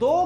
2